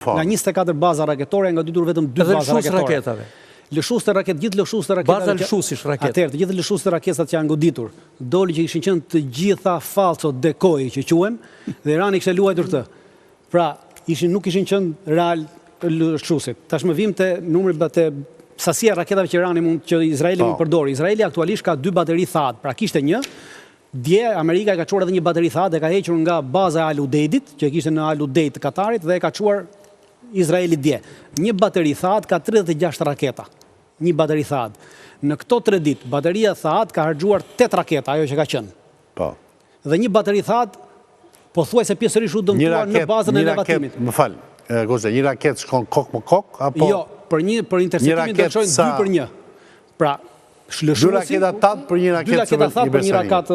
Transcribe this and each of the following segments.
Nga 24 baza raketore, nga ditur vetëm 2 baza raketore. Lëshues të raket, gjithë lëshues të raketave. Baza lëshuesish raket. Atëherë, të gjithë lëshues të raketat që janë goditur, doli që ishin qenë të gjitha falso decoy që quhen, dhe Irani kishte luajtur këtë. Pra, nuk ishin qenë real lëshuesit. Tashmë vim te numri te sasia raketave që Izraeli mund përdori. Izraeli aktualisht ka 2 bateri THAAD, pra kishte një. Dje, Amerika ka quar edhe një bateri THAAD e ka hequr nga baza Al Udeidit, që kishte në Al Udeid të Katarit, dhe e ka quar Izraeli dje. Një bateri THAAD ka 36 raketa. Një bateri THAAD. Në këto 3 ditë, bateria THAAD ka harxuar 8 raketa, ajo që ka qenë. Po. Dhe një bateri THAAD, po thuaj se pjesërisht u dëmtuar në bazën e levatimit. Më fal, Goze, një raket shkon kok më kok, apo? Jo, për interceptimin do të shojnë 2 për 1. Pra, 2 raketa THAAD për një raket 2 raketa THAAD për një raket.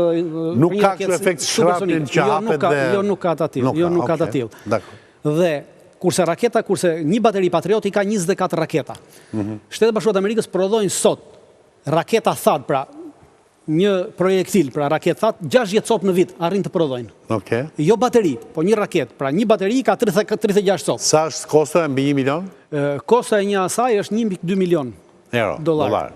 Nuk ka kështu efekt shrapnin që hapet dhe... Jo, nuk ka të atil. Jo, nuk ka të atil. Dhe, kurse një bateri Patrioti ka 24 raketa. Shtetet Bashkuara të Amerikës prodhojnë sot raketa THAAD, pra një projektil, pra raket THAAD, 60 cop në vit arrin të prodhojnë. Jo bateri, po një raket. Pra një bateri ka 36 cop. Sa është kosto e mbi 1 milion? Kosto e një asaj është 1,2 milion dollar.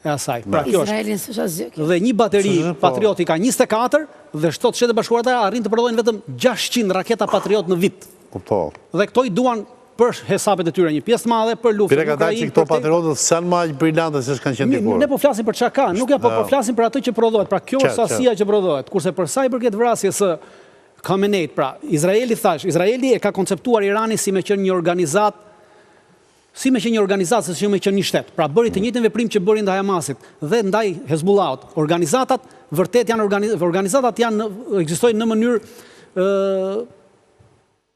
E asaj. Pra kjo është. Dhe një bateri Patrioti ka 24 dhe Shtetet Bashkuara të arrin të prodhojnë vetëm 600 raketa Patriot në vit. Dhe këto i duan për hesabet e tyre, një pjesë madhe për luftën. Pire ka ta që këto patriotët sanë ma brillante se shkanë qenë dikur. Ne po flasim për çka ka, nuk po flasim për atë që prodhohet, pra kjo është sasia që prodhohet. Kurse për sa i përket vrasjes së Khameneit, pra Izraeli e ka konceptuar Irani si me qenë një organizat, se si me qenë një shtet. Pra bëri të njëjtën veprim që bëri ndaj Hamasit dhe ndaj Hezbollahut. Organizatat vërtet ekzistojnë në mënyrë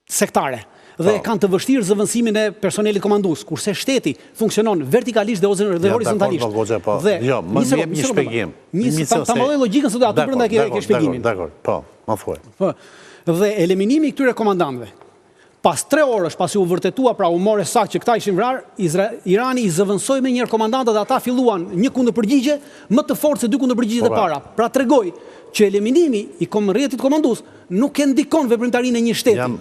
sektare dhe kanë të vështirë zëvendësimin e personelit komandues, kurse shteti funksionon vertikalisht dhe horizontalisht. Jo, më jep një shpjegim. Ta mbajë logjikën se aty brenda ke shpjegimin. Dakor, po, më thuaj. Dhe eliminimi i këtyre komandantëve, pas 3 orësh pasi u vërtetua, pra u morë saktë që këta ishin vrarë, Irani i zëvendësoi me njëherë komandantët dhe ata filluan një kundërpërgjigje më të fortë se 2 kundërpërgjigjet e para. Pra tregoi që eliminimi i rrjetit komandues nuk e ndikon veprimtarinë e një shteti.